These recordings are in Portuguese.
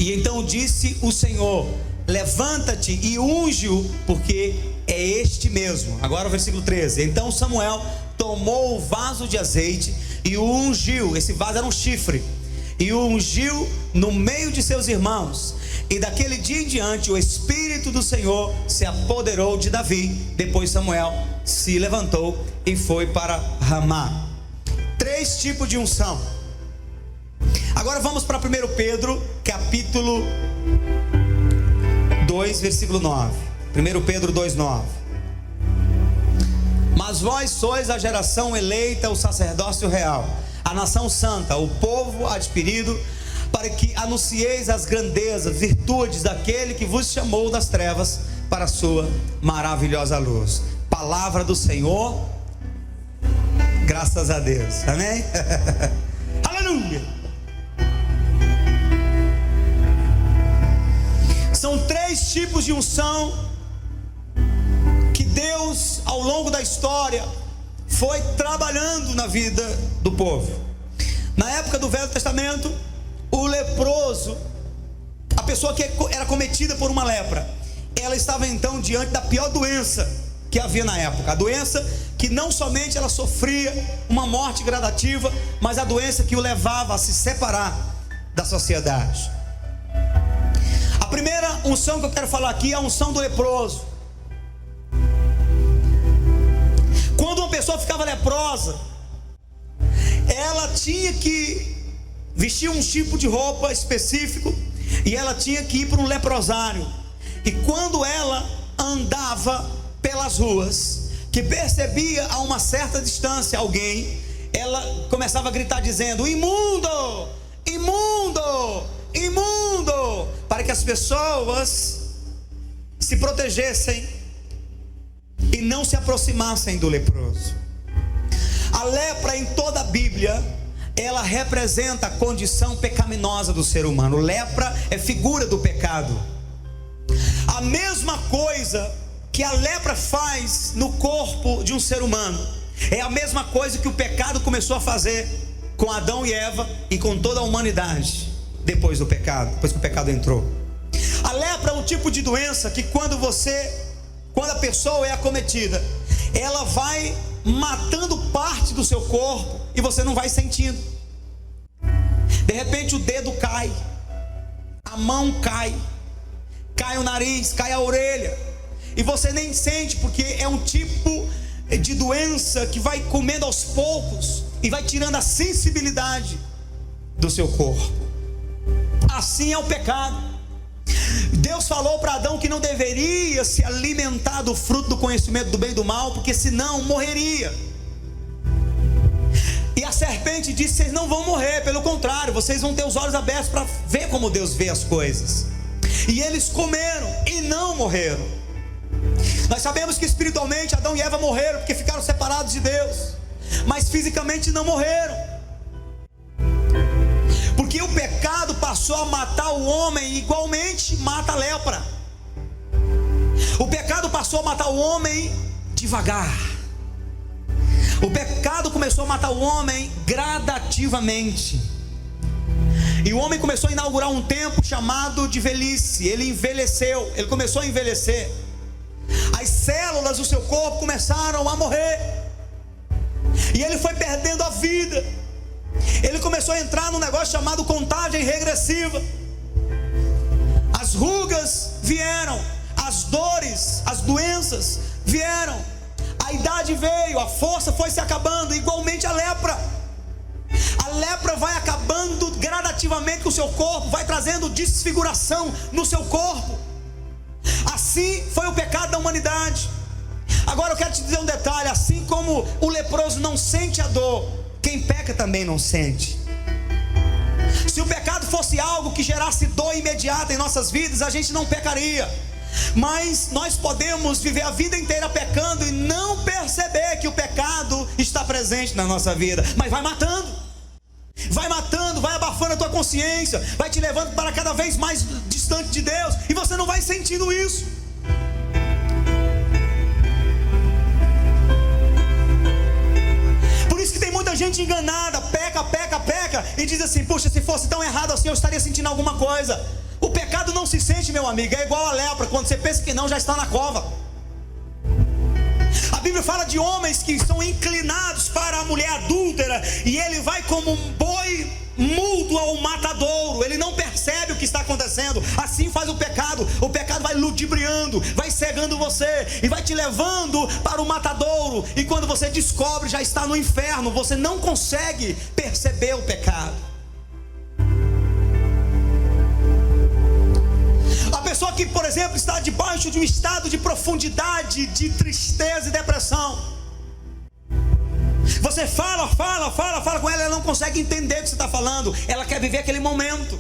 E então disse o Senhor: levanta-te e unge-o, porque é este mesmo. Agora o versículo 13. Então Samuel tomou o vaso de azeite e o ungiu. Esse vaso era um chifre. E o ungiu no meio de seus irmãos. E daquele dia em diante o Espírito do Senhor se apoderou de Davi. Depois Samuel se levantou e foi para Ramá. 3 tipos de unção. Agora vamos para 1 Pedro, capítulo 2, versículo 9. 1 Pedro 2, 9. Mas vós sois a geração eleita, o sacerdócio real, a nação santa, o povo adquirido, para que anuncieis as grandezas, virtudes daquele que vos chamou das trevas para a sua maravilhosa luz. Palavra do Senhor, graças a Deus, amém? Aleluia! São 3 tipos de unção que Deus, ao longo da história, foi trabalhando na vida do povo. Na época do Velho Testamento, o leproso, a pessoa que era cometida por uma lepra, ela estava então diante da pior doença que havia na época. A doença que não somente ela sofria uma morte gradativa, mas a doença que o levava a se separar da sociedade. A primeira unção que eu quero falar aqui é a unção do leproso. Quando uma pessoa ficava leprosa, ela tinha que vestir um tipo de roupa específico e ela tinha que ir para um leprosário. E quando ela andava pelas ruas, que percebia a uma certa distância alguém, ela começava a gritar dizendo: imundo, imundo, imundo, para que as pessoas se protegessem e não se aproximassem do leproso. A lepra em toda a Bíblia, ela representa a condição pecaminosa do ser humano. Lepra é figura do pecado. A mesma coisa que a lepra faz no corpo de um ser humano é a mesma coisa que o pecado começou a fazer com Adão e Eva e com toda a humanidade depois do pecado, depois que o pecado entrou. A lepra é um tipo de doença que quando a pessoa é acometida, ela vai matando parte do seu corpo e você não vai sentindo. De repente o dedo cai, a mão cai, cai o nariz, cai a orelha, e você nem sente, porque é um tipo de doença que vai comendo aos poucos e vai tirando a sensibilidade do seu corpo. Assim é o pecado. Deus falou para Adão que não deveria se alimentar do fruto do conhecimento do bem e do mal, porque senão morreria. E a serpente disse: vocês não vão morrer, pelo contrário, vocês vão ter os olhos abertos para ver como Deus vê as coisas. E eles comeram e não morreram. Nós sabemos que espiritualmente Adão e Eva morreram porque ficaram separados de Deus, mas fisicamente não morreram, porque o pecado passou a matar o homem igualmente mata a lepra. O pecado passou a matar o homem devagar. O pecado começou a matar o homem gradativamente. E o homem começou a inaugurar um tempo chamado de velhice. Ele envelheceu, ele começou a envelhecer. As células do seu corpo começaram a morrer. E ele foi perdendo a vida. Ele começou a entrar num negócio chamado contagem regressiva. As rugas vieram, as dores, as doenças vieram, a idade veio, a força foi se acabando, igualmente a lepra. A lepra vai acabando gradativamente com o seu corpo, vai trazendo desfiguração no seu corpo. Assim foi o pecado da humanidade. Agora eu quero te dizer um detalhe: assim como o leproso não sente a dor, quem peca também não sente. Se o pecado fosse algo que gerasse dor imediata em nossas vidas, a gente não pecaria. Mas nós podemos viver a vida inteira pecando e não perceber que o pecado está presente na nossa vida. Mas vai matando, vai abafando a tua consciência, vai te levando para cada vez mais distante de Deus, e você não vai sentindo isso. Por isso que tem muita gente enganada, peca, e diz assim: puxa, se fosse tão errado assim eu estaria sentindo alguma coisa. O pecado não se sente, meu amigo, é igual a lepra, quando você pensa que não, já está na cova. A Bíblia fala de homens que são inclinados para a mulher adúltera, e ele vai como um boi mudo ao matadouro, ele não percebe o que está acontecendo. Assim faz o pecado vai ludibriando, vai cegando você, e vai te levando para o matadouro, e quando você descobre, já está no inferno, você não consegue perceber o pecado. A pessoa que, por exemplo, está debaixo de um estado de profundidade, de tristeza e depressão, você fala com ela, ela não consegue entender o que você está falando, ela quer viver aquele momento.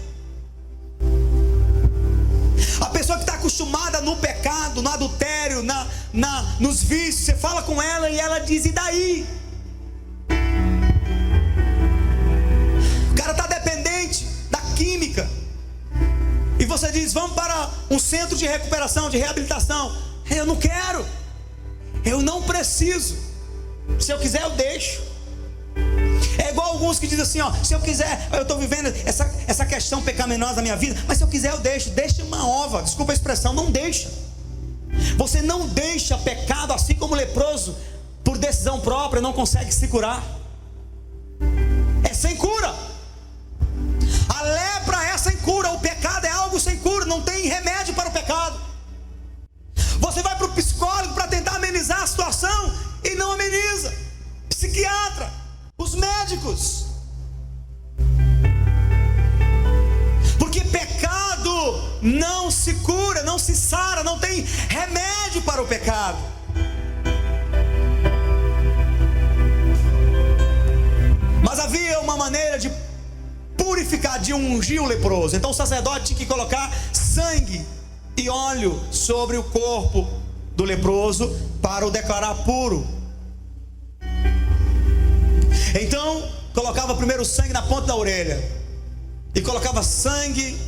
A pessoa que está acostumada no pecado, no adultério, nos vícios, você fala com ela e ela diz: e daí? O cara está dependente da química, e você diz: vamos para um centro de recuperação, de reabilitação. Eu não quero, eu não preciso, se eu quiser eu deixo. É igual alguns que dizem assim, ó: se eu quiser, eu estou vivendo essa questão pecaminosa da minha vida, mas se eu quiser eu deixo. Deixa uma ova, desculpa a expressão, não deixa. Você não deixa pecado, assim como o leproso, por decisão própria, não consegue se curar. É sem cura. A lepra é sem cura, o pecado é algo sem cura, não tem remédio para o pecado. Você vai para o psicólogo para tentar amenizar a situação e não ameniza. Psiquiatra, os médicos. Porque pecado não se cura, não se sara, não tem remédio para o pecado. Mas havia uma maneira de purificar, de ungir o leproso. Então o sacerdote tinha que colocar sangue e óleo sobre o corpo do leproso para o declarar puro. Então colocava primeiro o sangue na ponta da orelha, e colocava sangue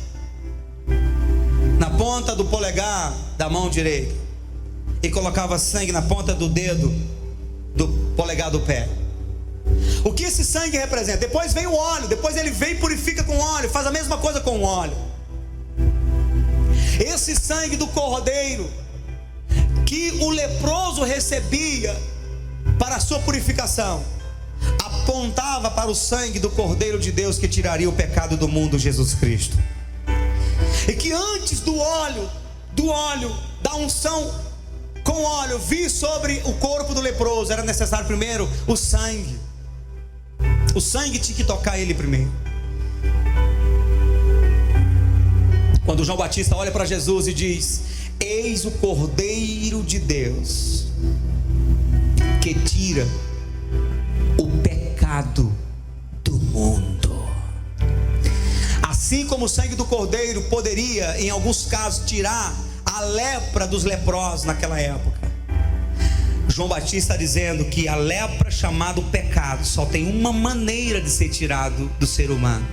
na ponta do polegar da mão direita, e colocava sangue na ponta do dedo do polegar do pé. O que esse sangue representa? Depois vem o óleo, depois ele vem e purifica com óleo, faz a mesma coisa com o óleo. Esse sangue do cordeiro que o leproso recebia para a sua purificação, apontava para o sangue do Cordeiro de Deus que tiraria o pecado do mundo, Jesus Cristo. E que antes do óleo, da unção com óleo vir sobre o corpo do leproso, era necessário primeiro o sangue. O sangue tinha que tocar ele primeiro. Quando João Batista olha para Jesus e diz: eis o Cordeiro de Deus que tira o pecado do mundo. Assim como o sangue do Cordeiro poderia, em alguns casos, tirar a lepra dos leprosos naquela época, João Batista está dizendo que a lepra, chamada pecado, só tem uma maneira de ser tirado do ser humano: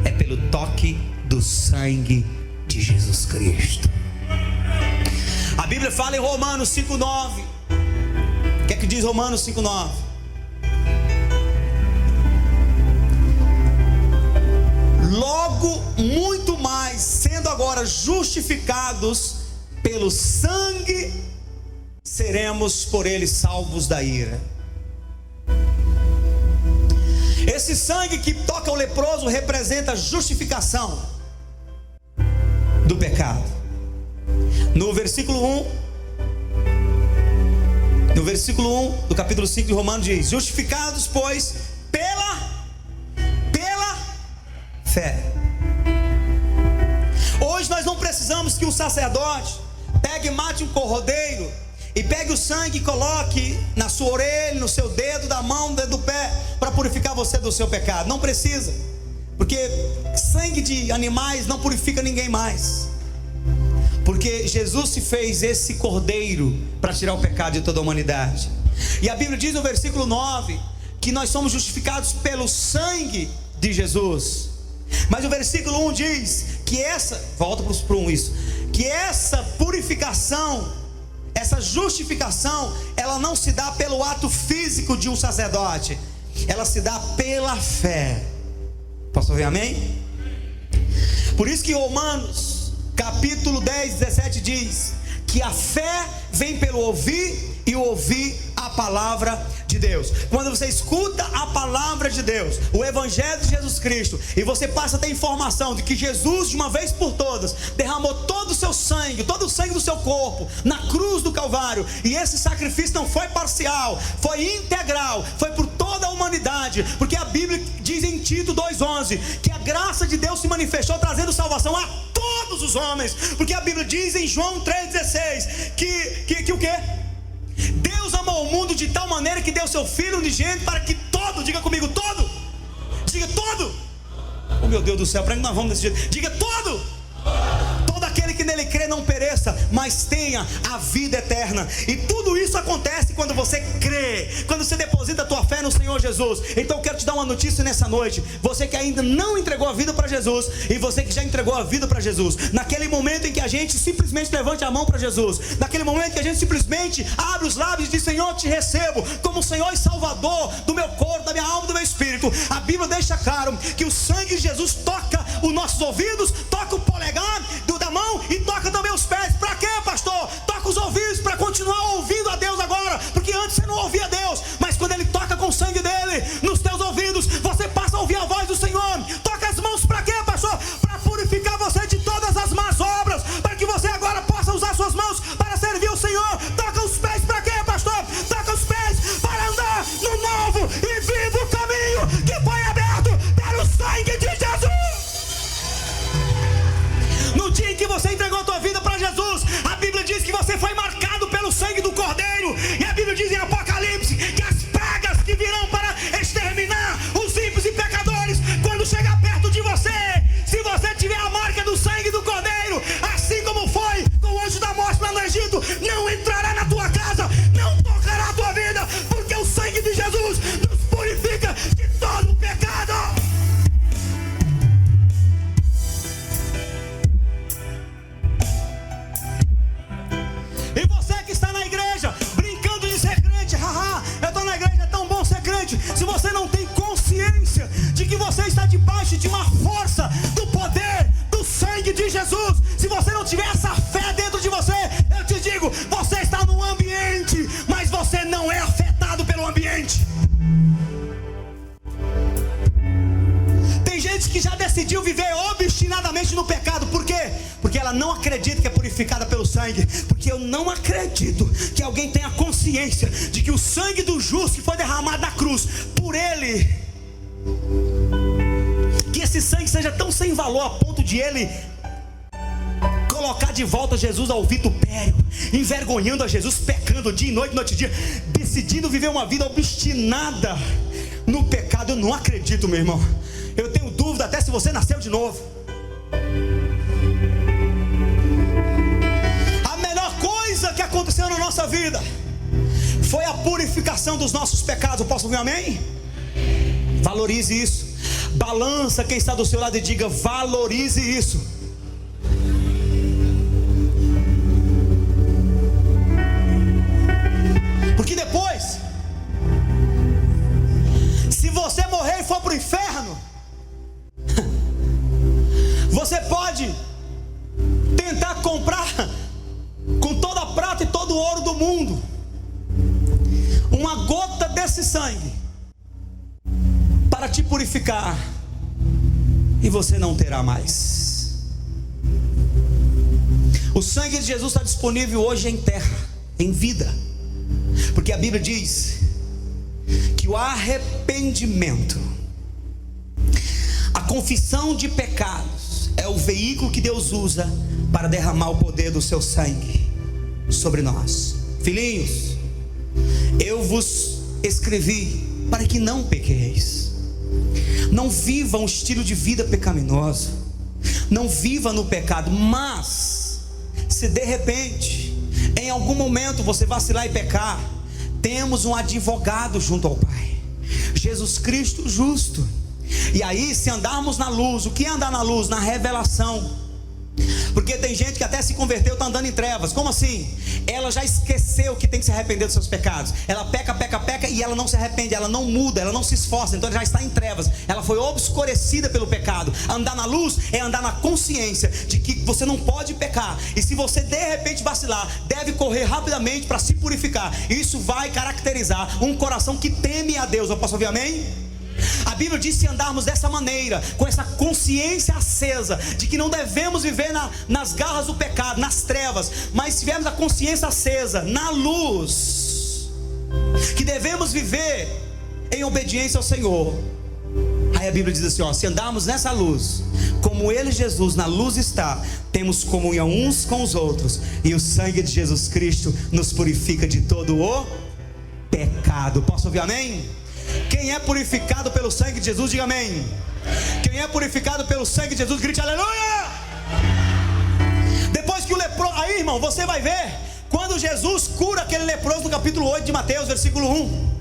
é pelo toque do sangue de Jesus Cristo. A Bíblia fala em Romanos 5,9. O que é que diz Romanos 5,9? Logo, muito mais, sendo agora justificados pelo sangue, seremos por ele salvos da ira. Esse sangue que toca o leproso representa a justificação do pecado. No versículo 1 do capítulo 5 de Romanos diz: justificados, pois, pela fé. Hoje nós não precisamos que um sacerdote pegue e mate um cordeiro, e pegue o sangue e coloque na sua orelha, no seu dedo da mão, no dedo do pé, para purificar você do seu pecado. Não precisa, porque sangue de animais não purifica ninguém mais. Porque Jesus se fez esse cordeiro para tirar o pecado de toda a humanidade. E a Bíblia diz no versículo 9 que nós somos justificados pelo sangue de Jesus. Mas o versículo 1 diz que que essa purificação, essa justificação, ela não se dá pelo ato físico de um sacerdote, ela se dá pela fé. Posso ouvir amém? Por isso que Romanos capítulo 10, 17 diz que a fé vem pelo ouvir e o ouvir a palavra de Deus. Quando você escuta a palavra de Deus, o evangelho de Jesus Cristo, e você passa a ter informação de que Jesus, de uma vez por todas, derramou todo o seu sangue, todo o sangue do seu corpo na cruz do Calvário, e esse sacrifício não foi parcial, foi integral, foi por toda a humanidade, porque a Bíblia diz em Tito 2,11 que a graça de Deus se manifestou trazendo salvação a todos os homens, porque a Bíblia diz em João 3,16 que o quê? Deus amou o mundo de tal maneira que deu seu Filho unigênito para que todo, diga comigo, todo, diga todo, oh meu Deus do céu, para que nós vamos desse jeito, diga todo aquele que nele crê não pereça, mas tenha a vida eterna. E tudo isso acontece quando você crê, quando você deposita a tua fé no Senhor Jesus. Então eu quero te dar uma notícia nessa noite. Você que ainda não entregou a vida para Jesus, e você que já entregou a vida para Jesus, naquele momento em que a gente simplesmente levante a mão para Jesus, naquele momento que a gente simplesmente abre os lábios e diz: Senhor, eu te recebo como Senhor e Salvador do meu corpo, da minha alma, do meu espírito. A Bíblia deixa claro que o sangue de Jesus toca os nossos ouvidos, toca o polegar da mão e toca também os pés. Para quê, pastor? Toca os ouvidos para continuar ouvindo a Deus agora, porque antes você não ouvia Deus, mas quando Ele toca com o sangue dele nos teus ouvidos, você passa a ouvir a voz do Senhor. Toca as mãos para quê, pastor? Para purificar você de todas as más obras, para que você agora possa usar suas mãos para servir o Senhor. Toca os pés para quê, pastor? Toca os pés para andar no novo e vivo caminho que foi aberto pelo sangue de Jesus. No dia em que você entregou a tua vida para Jesus, a Bíblia diz que você foi marcado pelo sangue do Cordeiro. E a Bíblia diz em Apocalipse que as pragas que virão para exterminar os ímpios e pecadores, quando chegar perto de você, se você tiver a marca do sangue do Cordeiro, assim como foi com o anjo da morte lá no Egito, não entrará na tua casa, não tocará a tua vida, porque o sangue de Jesus nos purifica de todo o pecado. E você que está na igreja, brincando de ser crente, haha, eu estou na igreja, é tão bom ser crente. Se você não tem consciência de que você está debaixo de uma força do poder do sangue de Jesus, se você não tiver essa fé dentro de você, eu te digo, você está no ambiente, mas você não é afetado pelo ambiente. Tem gente que já decidiu viver obstinadamente no pecado. Por quê? Porque ela não acredita que é purificada pelo sangue. Porque eu não acredito que alguém tenha consciência de que o sangue do justo que foi derramado na cruz por ele, que esse sangue seja tão sem valor a ponto de ele colocar de volta Jesus ao vitupério, envergonhando a Jesus, pecando dia e noite, noite e dia, decidindo viver uma vida obstinada no pecado. Eu não acredito, meu irmão. Eu tenho dúvida até se você nasceu de novo. A melhor coisa que aconteceu na nossa vida foi a purificação dos nossos pecados. Eu posso ouvir um amém? Valorize isso. Balança quem está do seu lado e diga: valorize isso. Porque depois, se você morrer e for para o inferno, você pode tentar comprar com toda a prata e todo o ouro do mundo uma gota desse sangue para te purificar, e você não terá mais. O sangue de Jesus está disponível hoje em terra, em vida, porque a Bíblia diz que o arrependimento, a confissão de pecados, é o veículo que Deus usa para derramar o poder do seu sangue sobre nós. Filhinhos, eu vos escrevi para que não pequeis. Não viva um estilo de vida pecaminoso, não viva no pecado. Mas se de repente, em algum momento você vacilar e pecar, temos um advogado junto ao Pai, Jesus Cristo justo. E aí, se andarmos na luz, o que é andar na luz? Na revelação. Porque tem gente que até se converteu, está andando em trevas. Como assim? Ela já esqueceu que tem que se arrepender dos seus pecados. Ela peca e ela não se arrepende, ela não muda, ela não se esforça. Então ela já está em trevas. Ela foi obscurecida pelo pecado. Andar na luz é andar na consciência de que você não pode pecar. E se você de repente vacilar, deve correr rapidamente para se purificar. Isso vai caracterizar um coração que teme a Deus. Eu posso ouvir amém? A Bíblia diz: se andarmos dessa maneira, com essa consciência acesa de que não devemos viver nas garras do pecado, nas trevas, mas se tivermos a consciência acesa na luz, que devemos viver em obediência ao Senhor. Aí a Bíblia diz assim, ó: se andarmos nessa luz, como Ele, Jesus, na luz está, temos comunhão uns com os outros, e o sangue de Jesus Cristo nos purifica de todo o pecado. Posso ouvir amém? Quem é purificado pelo sangue de Jesus, diga amém. Quem é purificado pelo sangue de Jesus, grite aleluia. Depois que o leproso, aí irmão, você vai ver quando Jesus cura aquele leproso no capítulo 8 de Mateus, versículo 1.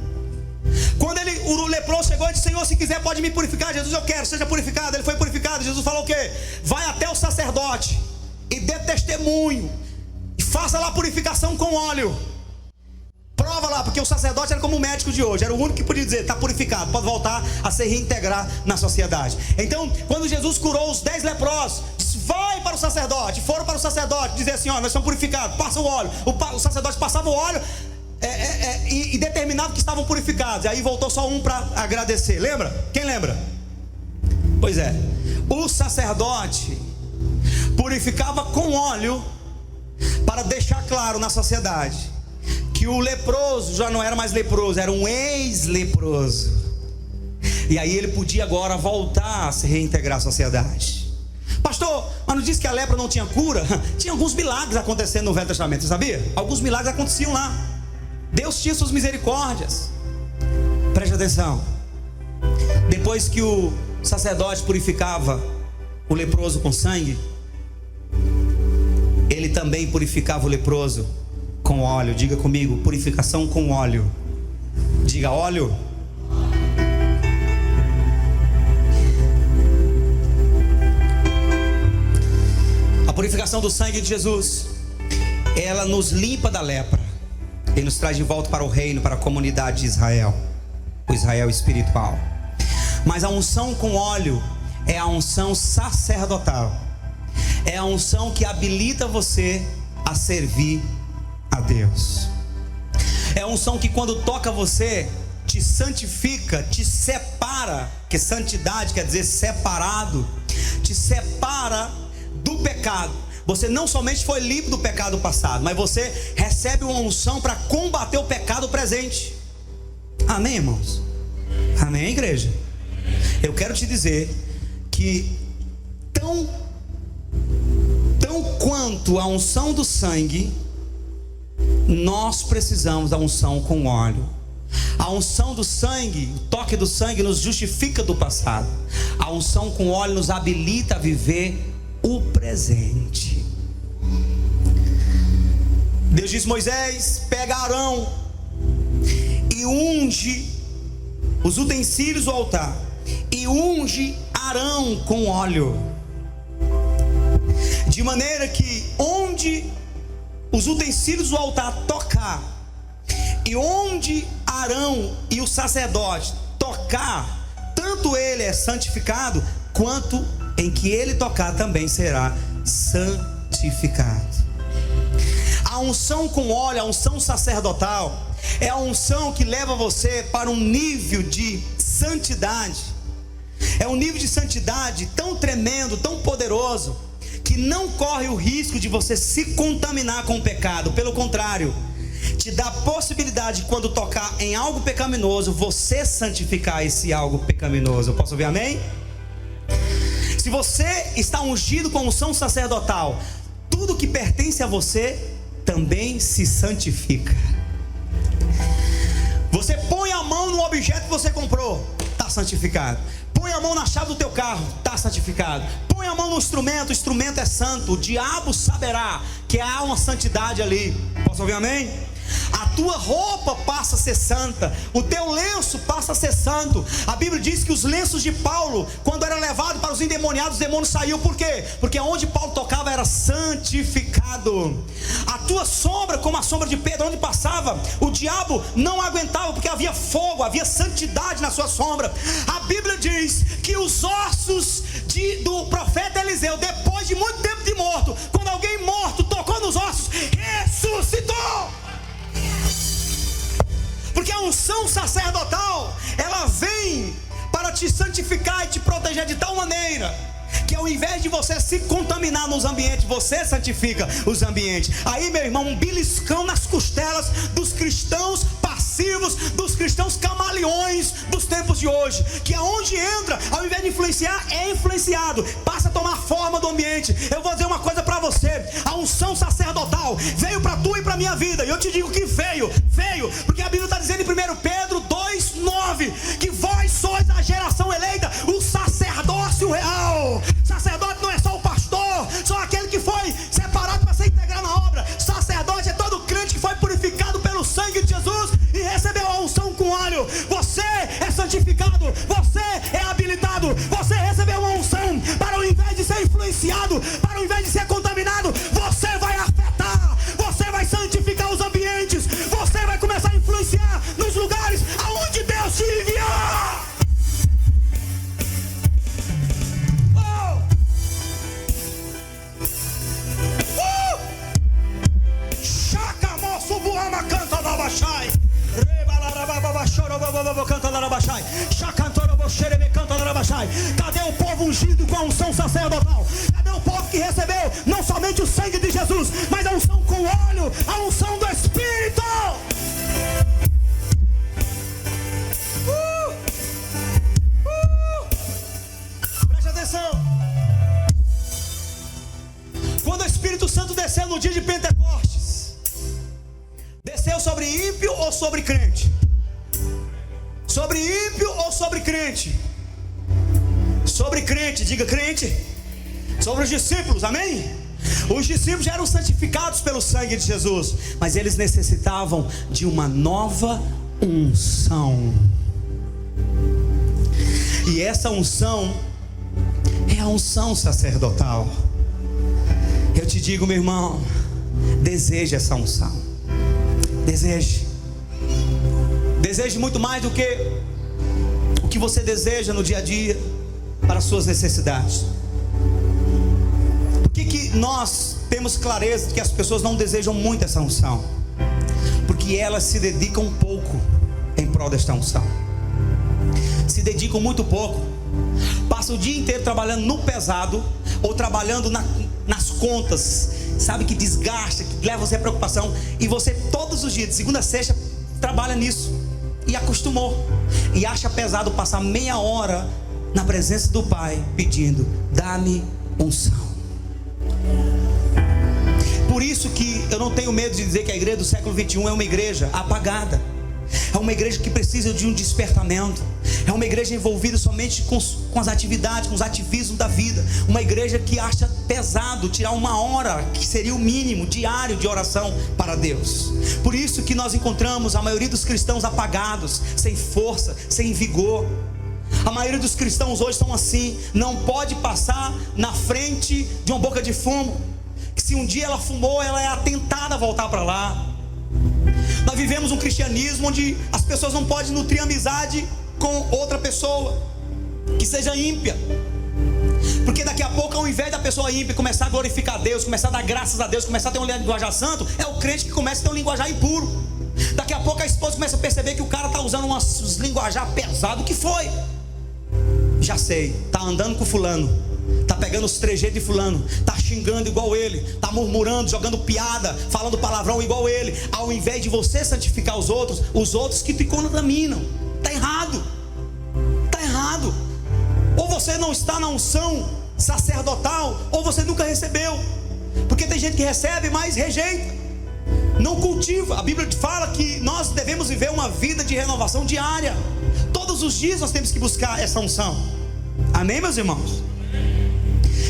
Quando o leproso chegou e disse: Senhor, se quiser pode me purificar. Jesus: eu quero, seja purificado. Ele foi purificado. Jesus falou o quê? Vai até o sacerdote e dê testemunho, e faça lá a purificação com óleo. Prova lá, porque o sacerdote era como o médico de hoje, era o único que podia dizer: está purificado, pode voltar a se reintegrar na sociedade. Então, quando Jesus curou os 10 leprosos, disse: vai para o sacerdote. Foram para o sacerdote, dizer assim: ó, nós somos purificados, passa o óleo. O sacerdote passava o óleo e determinava que estavam purificados. E aí voltou só um para agradecer. Lembra? Quem lembra? Pois é, o sacerdote purificava com óleo para deixar claro na sociedade que o leproso já não era mais leproso, era um ex-leproso. E aí ele podia agora voltar a se reintegrar à sociedade. Pastor, mas não disse que a lepra não tinha cura? Tinha alguns milagres acontecendo no Velho Testamento, você sabia? Alguns milagres aconteciam lá. Deus tinha suas misericórdias. Preste atenção. Depois que o sacerdote purificava o leproso com sangue, ele também purificava o leproso com óleo. Diga comigo: purificação com óleo. Diga: óleo. A purificação do sangue de Jesus, ela nos limpa da lepra e nos traz de volta para o reino, para a comunidade de Israel, o Israel espiritual. Mas a unção com óleo é a unção sacerdotal, é a unção que habilita você a servir a Deus. É a unção que quando toca você, te santifica, te separa, que santidade quer dizer separado, te separa do pecado. Você não somente foi livre do pecado passado, mas você recebe uma unção para combater o pecado presente. Amém, irmãos? Amém, igreja? Eu quero te dizer que tão quanto a unção do sangue, nós precisamos da unção com óleo. A unção do sangue, o toque do sangue nos justifica do passado. A unção com óleo nos habilita a viver o presente. Deus disse: Moisés, pega Arão e unge os utensílios do altar, e unge Arão com óleo, de maneira que onde os utensílios do altar tocar, e onde Arão e o sacerdote tocar, tanto ele é santificado, quanto em que ele tocar também será santificado. A unção com óleo, a unção sacerdotal, é a unção que leva você para um nível de santidade. É um nível de santidade tão tremendo, tão poderoso, que não corre o risco de você se contaminar com o pecado. Pelo contrário, te dá a possibilidade de, quando tocar em algo pecaminoso, você santificar esse algo pecaminoso. Eu posso ouvir amém? Se você está ungido com unção sacerdotal, tudo que pertence a você também se santifica. Você põe a mão no objeto que você comprou, está santificado. Põe a mão na chave do teu carro, está santificado. Põe a mão no instrumento, o instrumento é santo. O diabo saberá que há uma santidade ali. Posso ouvir amém? A tua roupa passa a ser santa, o teu lenço passa a ser santo. A Bíblia diz que os lenços de Paulo, quando era levado para os endemoniados, os demônios saíam. Por quê? Porque onde Paulo tocava era santificado. A tua sombra, como a sombra de Pedro, onde passava, o diabo não aguentava, porque havia fogo, havia santidade na sua sombra. A Bíblia diz que os ossos do profeta Eliseu, depois de muito tempo de morto, quando alguém morto tocou nos ossos, ressuscitou. Porque a unção sacerdotal, ela vem para te santificar e te proteger de tal maneira que ao invés de você se contaminar nos ambientes, você santifica os ambientes. Aí, meu irmão, um beliscão nas costelas dos cristãos passivos, dos cristãos camaleões dos tempos de hoje, que aonde entra, ao invés de influenciar, é influenciado, passa a tomar forma do ambiente. Eu vou dizer uma coisa para você: a unção sacerdotal veio para tu e para minha vida, e eu te digo que veio, porque a Bíblia está dizendo em 1 Pedro 2:9, que vós sois a geração eleita, o sacerdócio real. Sacerdote não é só o pastor, só aquele que foi separado para se integrar na obra. Sacerdote é todo crente que foi purificado pelo sangue de Jesus e recebeu a unção com óleo. Você é santificado, você é habilitado, você recebeu uma unção para, ao invés de ser influenciado, para, ao invés de ser contaminado, você vai afetar, você vai santificar os ambientes, você vai começar a influenciar nos lugares aonde Deus te enviar. Cadê o povo ungido com a unção sacerdotal? Cadê o povo que recebeu não somente o sangue de Jesus, mas a unção com óleo, a unção do Espírito? Preste atenção. Quando o Espírito Santo desceu no dia de Pentecostes, desceu sobre ímpio ou sobre crente? Sobre ímpio ou sobre crente? Sobre crente, diga crente. Sobre os discípulos, amém? Os discípulos já eram santificados pelo sangue de Jesus, mas eles necessitavam de uma nova unção. E essa unção é a unção sacerdotal. Eu te digo, meu irmão, deseje essa unção. Deseje muito mais do que o que você deseja no dia a dia para as suas necessidades. Por que nós temos clareza de que as pessoas não desejam muito essa unção? Porque elas se dedicam pouco em prol desta unção. Se dedicam muito pouco. Passam o dia inteiro trabalhando no pesado, ou trabalhando nas contas, sabe, que desgasta, que leva você a preocupação, e você todos os dias, de segunda a sexta, trabalha nisso, e acostumou, e acha pesado passar meia hora na presença do Pai, pedindo: dá-me unção. Por isso que eu não tenho medo de dizer que a igreja do século 21 é uma igreja apagada, é uma igreja que precisa de um despertamento, é uma igreja envolvida somente com as atividades, com os ativismos da vida, uma igreja que acha pesado tirar uma hora, que seria o mínimo diário de oração para Deus. Por isso que nós encontramos a maioria dos cristãos apagados, sem força, sem vigor. A maioria dos cristãos hoje estão assim, não pode passar na frente de uma boca de fumo, que se um dia ela fumou, ela é atentada a voltar para lá. Nós vivemos um cristianismo onde as pessoas não podem nutrir amizade com outra pessoa que seja ímpia, porque daqui a pouco, ao invés da pessoa ímpia começar a glorificar a Deus, começar a dar graças a Deus, começar a ter um linguajar santo, é o crente que começa a ter um linguajar impuro. Daqui a pouco a esposa começa a perceber que o cara está usando uns linguajar pesado. O que foi? Já sei, está andando com fulano, está pegando os trejeitos de fulano, está xingando igual ele, está murmurando, jogando piada, falando palavrão igual ele. Ao invés de você santificar os outros que te contaminam. Está errado, está errado. Ou você não está na unção sacerdotal, ou você nunca recebeu. Porque tem gente que recebe, mas rejeita, não cultiva. A Bíblia fala que nós devemos viver uma vida de renovação diária. Todos os dias nós temos que buscar essa unção. Amém, meus irmãos?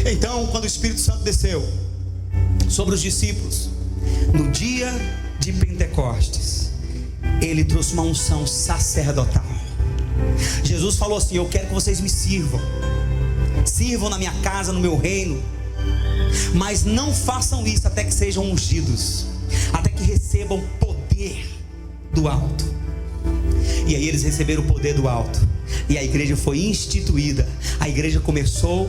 Então, quando o Espírito Santo desceu sobre os discípulos, no dia de Pentecostes, ele trouxe uma unção sacerdotal. Jesus falou assim: eu quero que vocês me sirvam na minha casa, no meu reino, mas não façam isso até que sejam ungidos, até que recebam poder do alto. E aí eles receberam o poder do alto, e a igreja foi instituída. A igreja começou,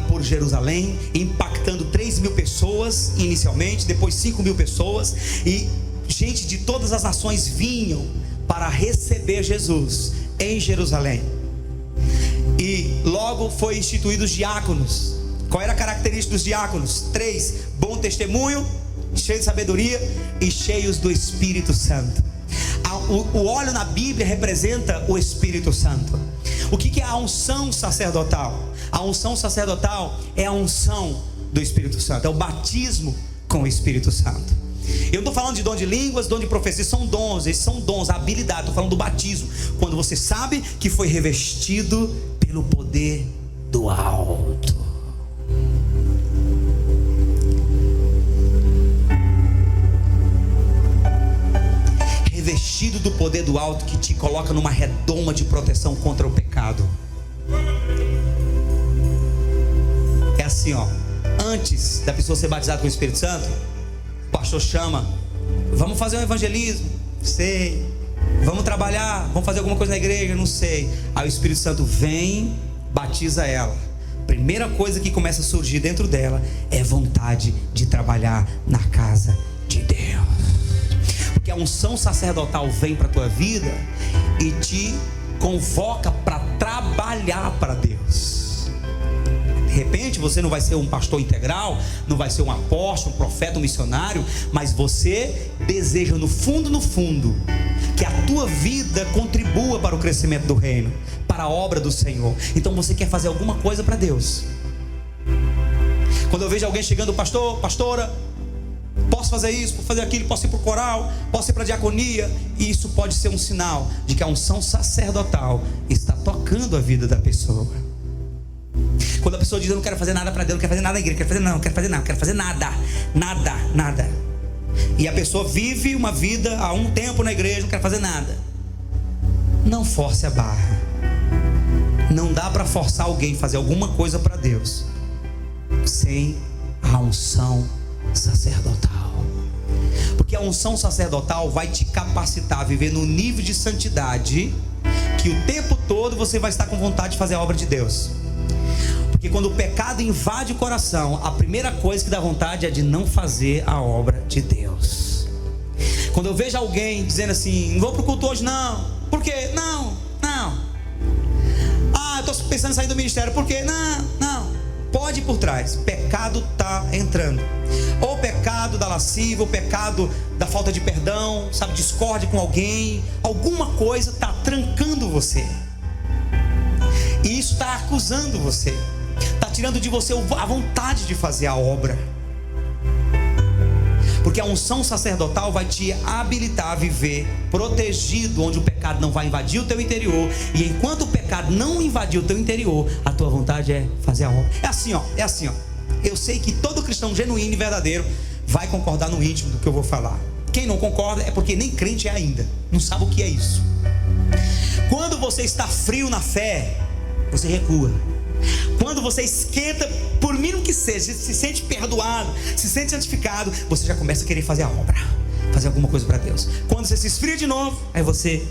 por Jerusalém, impactando 3.000 pessoas inicialmente, depois 5.000 pessoas, e gente de todas as nações vinham para receber Jesus em Jerusalém. E logo foi instituído os diáconos. Qual era a característica dos diáconos? 3: bom testemunho, cheio de sabedoria e cheios do Espírito Santo. O óleo na Bíblia representa o Espírito Santo. O que é a unção sacerdotal? A unção sacerdotal é a unção do Espírito Santo, é o batismo com o Espírito Santo. Eu não estou falando de dom de línguas, dom de profecia, são dons, esses são dons, a habilidade. Estou falando do batismo, quando você sabe que foi revestido pelo poder do alto. Revestido do poder do alto, que te coloca numa redoma de proteção contra o pecado. É assim, antes da pessoa ser batizada com o Espírito Santo, o pastor chama: vamos fazer um evangelismo? Sei. Vamos trabalhar? Vamos fazer alguma coisa na igreja? Não sei. Aí o Espírito Santo vem, batiza ela. Primeira coisa que começa a surgir dentro dela é vontade de trabalhar na casa de Deus. Porque a unção sacerdotal vem para a tua vida e te convoca para trabalhar para Deus. De repente você não vai ser um pastor integral, não vai ser um apóstolo, um profeta, um missionário, mas você deseja no fundo, que a tua vida contribua para o crescimento do reino, para a obra do Senhor. Então você quer fazer alguma coisa para Deus. Quando eu vejo alguém chegando: pastor, pastora, posso fazer isso, posso fazer aquilo, posso ir para o coral, posso ir para a diaconia. E isso pode ser um sinal de que a unção sacerdotal está tocando a vida da pessoa. Quando a pessoa diz: eu não quero fazer nada para Deus, não quero fazer nada na igreja, não quero fazer nada. E a pessoa vive uma vida há um tempo na igreja, não quer fazer nada. Não force a barra. Não dá para forçar alguém a fazer alguma coisa para Deus sem a unção sacerdotal. Porque a unção sacerdotal vai te capacitar a viver no nível de santidade que o tempo todo você vai estar com vontade de fazer a obra de Deus. Porque quando o pecado invade o coração, a primeira coisa que dá vontade é de não fazer a obra de Deus. Quando eu vejo alguém dizendo assim: não vou para o culto hoje não. Por quê? Não. Eu estou pensando em sair do ministério. Por quê? Não. Pode ir por trás. Pecado está entrando. Ou o pecado da lascívia, o pecado da falta de perdão, discórdia com alguém. Alguma coisa está trancando você. E isso está acusando você, está tirando de você a vontade de fazer a obra. Porque a unção sacerdotal vai te habilitar a viver protegido, onde o pecado não vai invadir o teu interior. E enquanto o pecado não invadir o teu interior, a tua vontade é fazer a obra. É assim. Eu sei que todo cristão genuíno e verdadeiro vai concordar no íntimo do que eu vou falar. Quem não concorda é porque nem crente é ainda, não sabe o que é isso. Quando você está frio na fé, você recua. Quando você esquenta, por mínimo que seja, se sente perdoado, se sente santificado, você já começa a querer fazer a obra, fazer alguma coisa para Deus. Quando você se esfria de novo, aí você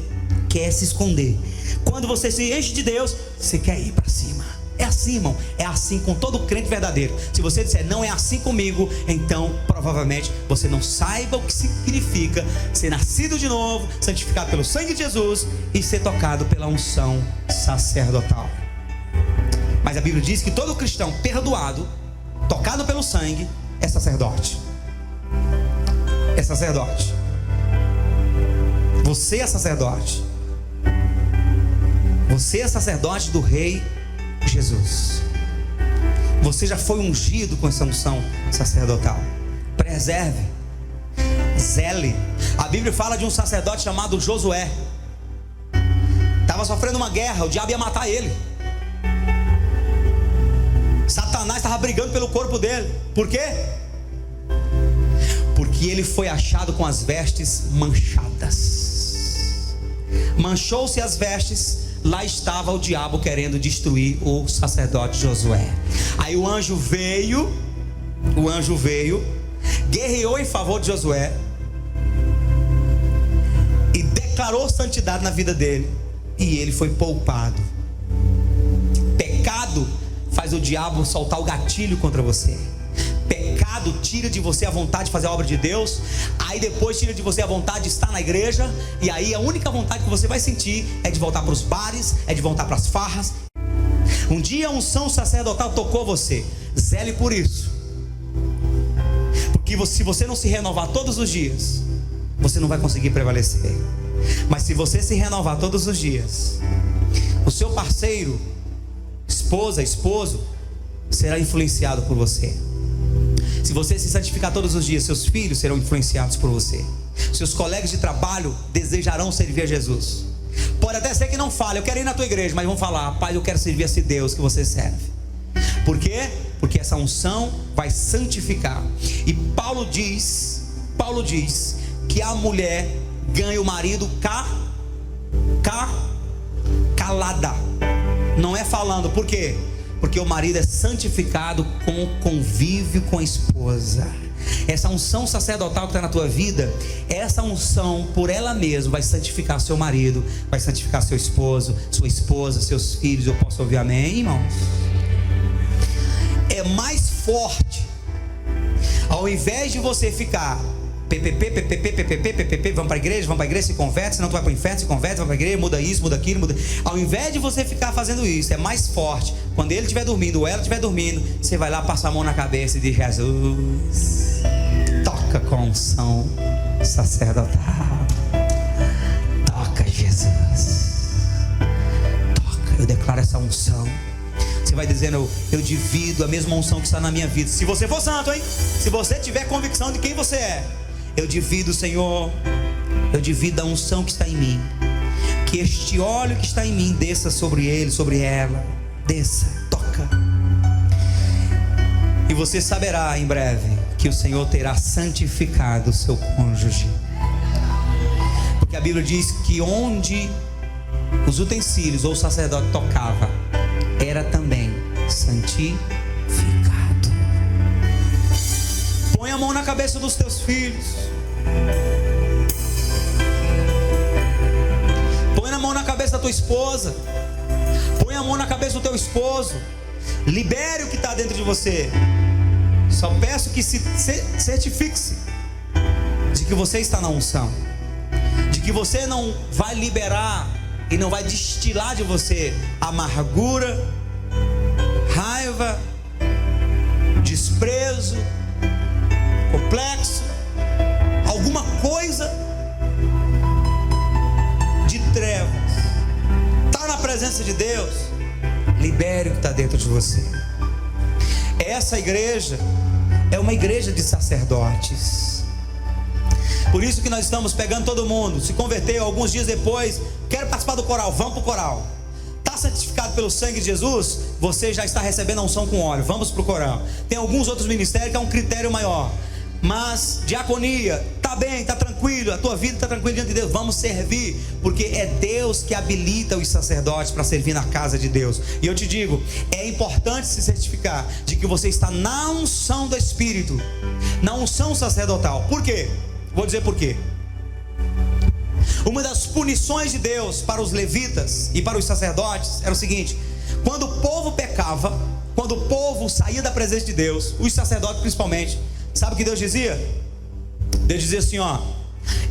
quer se esconder. Quando você se enche de Deus, você quer ir para cima. É assim, irmão, é assim com todo crente verdadeiro. Se você disser: não é assim comigo, então provavelmente você não saiba o que significa ser nascido de novo, santificado pelo sangue de Jesus e ser tocado pela unção sacerdotal. Mas a Bíblia diz que todo cristão perdoado, tocado pelo sangue, é sacerdote. É sacerdote. Você é sacerdote. Você é sacerdote do Rei Jesus. Você já foi ungido com essa unção sacerdotal. Preserve, zele. A Bíblia fala de um sacerdote chamado Josué. Estava sofrendo uma guerra, o diabo ia matar ele. Satanás estava brigando pelo corpo dele. Por quê? Porque porque ele foi achado com as vestes manchadas. Manchou-se as vestes, lá estava o diabo querendo destruir o sacerdote Josué. Aí o anjo veio, guerreou em favor de Josué e declarou santidade na vida dele, e ele foi poupado. Pecado faz o diabo soltar o gatilho contra você. Pecado tira de você a vontade de fazer a obra de Deus. Aí depois tira de você a vontade de estar na igreja. E aí a única vontade que você vai sentir é de voltar para os bares, é de voltar para as farras. Um dia a unção sacerdotal tocou você. Zele por isso, porque se você não se renovar todos os dias, você não vai conseguir prevalecer. Mas se você se renovar todos os dias, o seu parceiro, esposa, esposo, será influenciado por você. Se você se santificar todos os dias, seus filhos serão influenciados por você. Seus colegas de trabalho desejarão servir a Jesus. Pode até ser que não fale, eu quero ir na tua igreja, mas vão falar: pai, eu quero servir a esse Deus que você serve. Por quê? Porque essa unção vai santificar. E Paulo diz que a mulher ganha o marido calada. Não é falando. Por quê? Porque o marido é santificado com o convívio com a esposa. Essa unção sacerdotal que está na tua vida, essa unção por ela mesma vai santificar seu marido, vai santificar seu esposo, sua esposa, seus filhos. Eu posso ouvir amém, irmãos? É mais forte. Ao invés de você ficar PPP, vamos para a igreja, se converte, senão tu vai para o inferno, se converte, vai para a igreja, muda isso, muda aquilo, muda. Ao invés de você ficar fazendo isso, é mais forte. Quando ele estiver dormindo ou ela estiver dormindo, você vai lá, passa a mão na cabeça e diz: Jesus, toca com a unção sacerdotal. Toca, Jesus. Toca, eu declaro essa unção. Você vai dizendo: eu divido a mesma unção que está na minha vida. Se você for santo, hein? Se você tiver convicção de quem você é, eu divido, Senhor. Eu divido a unção que está em mim. Que este óleo que está em mim desça sobre ele, sobre ela. Desça, toca. E você saberá em breve que o Senhor terá santificado o seu cônjuge. Porque a Bíblia diz que onde os utensílios ou o sacerdote tocava, era também santificado. Põe a mão na cabeça dos teus filhos. Põe a mão na cabeça da tua esposa. Põe a mão na cabeça do teu esposo. Libere o que está dentro de você. Só peço que se certifique-se de que você está na unção, de que você não vai liberar e não vai destilar de você amargura, raiva, desprezo, complexo, alguma coisa de trevas. Está na presença de Deus, libere o que está dentro de você. Essa igreja é uma igreja de sacerdotes. Por isso que nós estamos pegando todo mundo. Se converteu alguns dias depois, quero participar do coral, vamos para o coral. Está santificado pelo sangue de Jesus, você já está recebendo a unção com óleo, vamos para o coral. Tem alguns outros ministérios que é um critério maior. Mas diaconia, está bem, está tranquilo, a tua vida está tranquila diante de Deus, vamos servir, porque é Deus que habilita os sacerdotes para servir na casa de Deus. E eu te digo, é importante se certificar de que você está na unção do Espírito, na unção sacerdotal. Por quê? Vou dizer por quê. Uma das punições de Deus para os levitas e para os sacerdotes era o seguinte: quando o povo pecava, quando o povo saía da presença de Deus, os sacerdotes principalmente, sabe o que Deus dizia? Deus dizia assim: ó,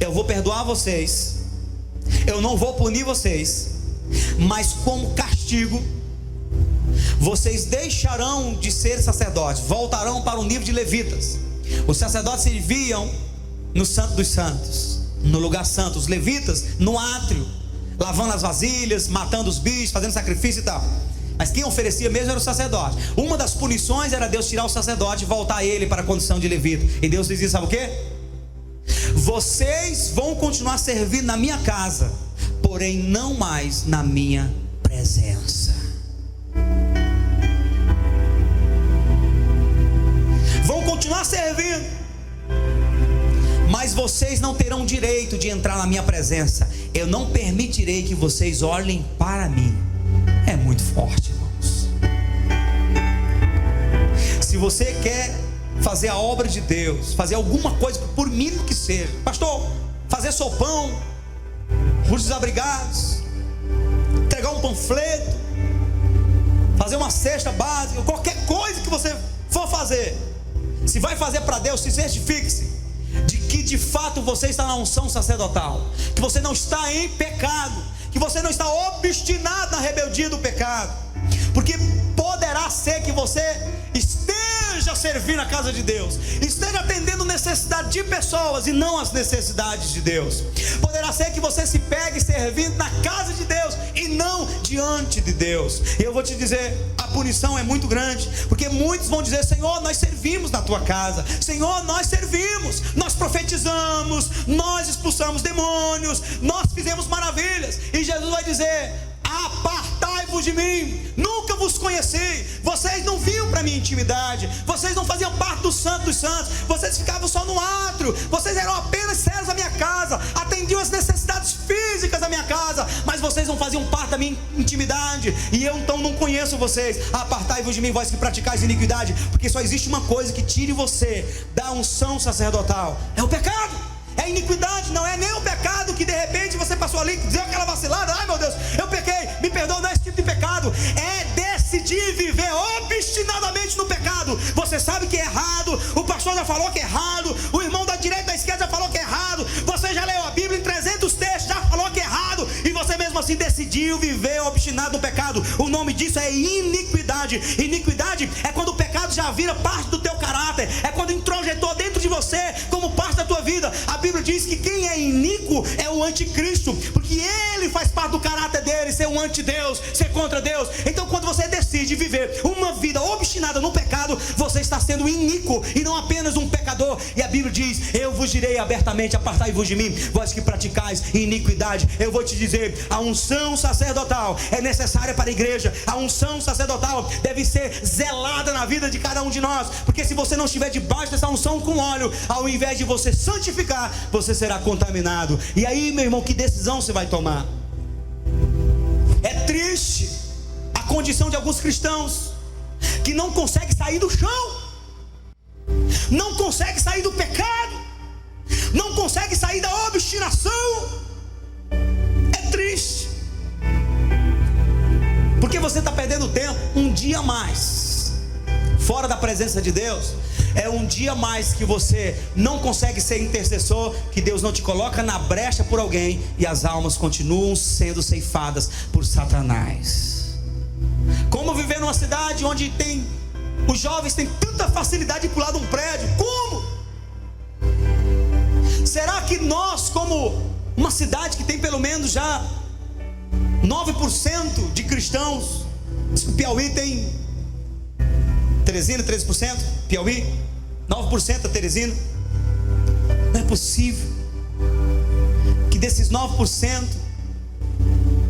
eu vou perdoar vocês, eu não vou punir vocês, mas como castigo, vocês deixarão de ser sacerdotes, voltarão para o nível de levitas. Os sacerdotes serviam no Santo dos Santos, no lugar santo. Os levitas no átrio, lavando as vasilhas, matando os bichos, fazendo sacrifício e tal. Mas quem oferecia mesmo era o sacerdote. Uma das punições era Deus tirar o sacerdote e voltar ele para a condição de levita. E Deus dizia: sabe o quê? Vocês vão continuar servindo na minha casa, porém não mais na minha presença. Vão continuar servindo, mas vocês não terão direito de entrar na minha presença. Eu não permitirei que vocês olhem para mim. É muito forte, irmãos. Se você quer fazer a obra de Deus, fazer alguma coisa, por mínimo que seja, pastor, fazer sopão para os desabrigados, entregar um panfleto, fazer uma cesta básica, qualquer coisa que você for fazer, se vai fazer para Deus, se certifique-se de que de fato você está na unção sacerdotal, que você não está em pecado, que você não está obstinado na rebeldia do pecado, porque poderá ser que você esteja servindo a casa de Deus, esteja atendendo necessidade de pessoas e não as necessidades de Deus. Poderá ser que você se pegue servindo na casa de Deus e não diante de Deus. E eu vou te dizer, a punição é muito grande, porque muitos vão dizer: Senhor, nós servimos na tua casa, Senhor, nós servimos, nós profetizamos, nós expulsamos demônios, nós fizemos maravilhas. E Jesus vai dizer: apartai-vos de mim, nunca vos conheci. Vocês não vinham para a minha intimidade, vocês não faziam parte do santo dos santos, vocês ficavam só no átrio, vocês eram apenas servos da minha casa, atendiam as necessidades físicas da minha casa, mas vocês não faziam parte da minha intimidade, e eu então não conheço vocês. Apartai-vos de mim, vós que praticais iniquidade, porque só existe uma coisa que tire você da unção sacerdotal: é o pecado. É iniquidade, não é nem o pecado que de repente você passou ali, deu aquela vacilada, ai meu Deus, eu pequei, me perdoa. Não é esse tipo de pecado, é decidir viver obstinadamente no pecado. Você sabe que é errado, o pastor já falou que é errado, o irmão da direita e da esquerda já falou que é errado, você já leu a Bíblia em 300 textos, já falou que é errado, e você mesmo assim decidiu viver obstinado no pecado. O nome disso é iniquidade. Iniquidade é quando o pecado já vira parte do teu caráter, é quando introjetou dentro de você como parte da tua vida. A Bíblia diz que quem é iníquo é o anticristo, porque ele faz parte do caráter dele, ser um antideus, ser contra Deus. Então quando você decide viver uma vida obstinada no pecado, você está sendo iníquo e não apenas um pecador. E a Bíblia diz: eu vos direi abertamente, apartai-vos de mim, vós que praticais iniquidade. Eu vou te dizer, a unção sacerdotal é necessária para a igreja. A unção sacerdotal deve ser zelada na vida de cada um de nós, porque se você não estiver debaixo dessa unção com óleo, ao invés de você santificar, você será contaminado. E aí, meu irmão, que decisão você vai tomar? É triste a condição de alguns cristãos que não conseguem sair do chão, não conseguem sair do pecado, não conseguem sair da obstinação. É triste, porque você está perdendo tempo. Um dia a mais fora da presença de Deus é um dia a mais que você não consegue ser intercessor, que Deus não te coloca na brecha por alguém, e as almas continuam sendo ceifadas por Satanás. Como viver numa cidade onde os jovens têm tanta facilidade de pular de um prédio? Como? Será que nós, como uma cidade que tem pelo menos já 9% de cristãos, o Piauí tem Teresina, 13%, Piauí, 9% a Teresina. Não é possível que desses 9%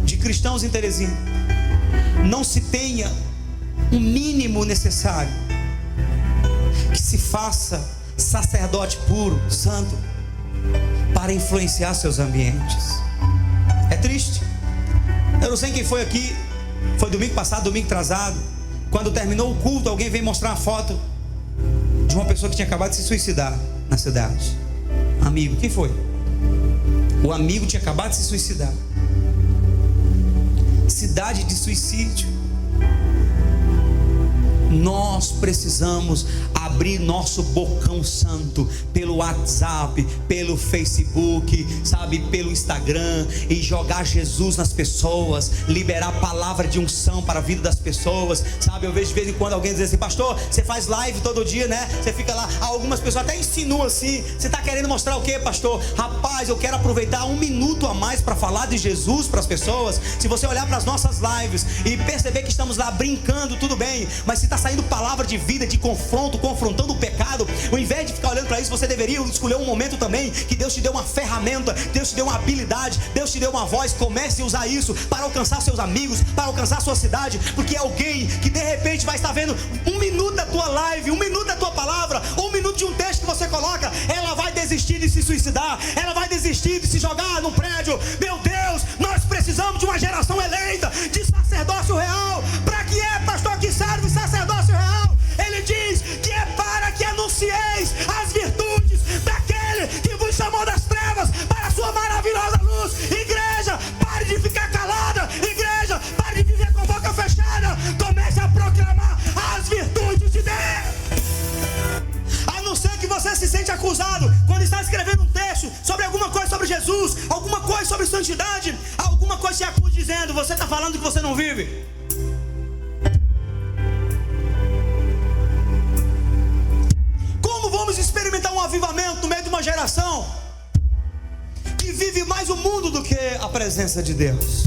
de cristãos em Teresina não se tenha um mínimo necessário, que se faça sacerdote puro, santo, para influenciar seus ambientes. É triste. Eu não sei quem foi aqui, foi domingo passado, domingo atrasado, quando terminou o culto, alguém veio mostrar uma foto de uma pessoa que tinha acabado de se suicidar na cidade. Amigo, quem foi? O amigo tinha acabado de se suicidar. Cidade de suicídio. Nós precisamos abrir nosso bocão santo pelo WhatsApp, pelo Facebook, sabe, pelo Instagram, e jogar Jesus nas pessoas, liberar a palavra de unção para a vida das pessoas, sabe? Eu vejo de vez em quando alguém dizer assim: pastor, você faz live todo dia, né? Você fica lá, algumas pessoas até insinuam assim: você está querendo mostrar o quê, pastor? Rapaz, eu quero aproveitar 1 minuto a mais para falar de Jesus para as pessoas. Se você olhar para as nossas lives e perceber que estamos lá brincando, tudo bem, mas se está saindo palavra de vida, de confronto, confrontando o pecado, ao invés de ficar olhando para isso, você deveria escolher um momento também que Deus te deu uma ferramenta, Deus te deu uma habilidade, Deus te deu uma voz. Comece a usar isso para alcançar seus amigos, para alcançar sua cidade, porque alguém que de repente vai estar vendo 1 minuto da tua live, 1 minuto da tua palavra, 1 minuto de um texto que você coloca, ela vai desistir de se suicidar, ela vai desistir de se jogar num prédio. Meu Deus, nós precisamos de uma geração eleita de sacerdócio real. Para que é, pastor, que serve sacerdócio real? Ele diz que é para que anuncieis as virtudes daquele que vos chamou das trevas para a sua maravilhosa luz. Igreja, pare de ficar calada. Igreja, pare de viver com a boca fechada. Comece a proclamar as virtudes de Deus. A não ser que você se sente acusado quando está escrevendo um texto sobre alguma coisa sobre Jesus, alguma coisa sobre santidade, alguma coisa te acusa dizendo: você está falando que você não vive. Como vamos experimentar um avivamento no meio de uma geração que vive mais o mundo do que a presença de Deus?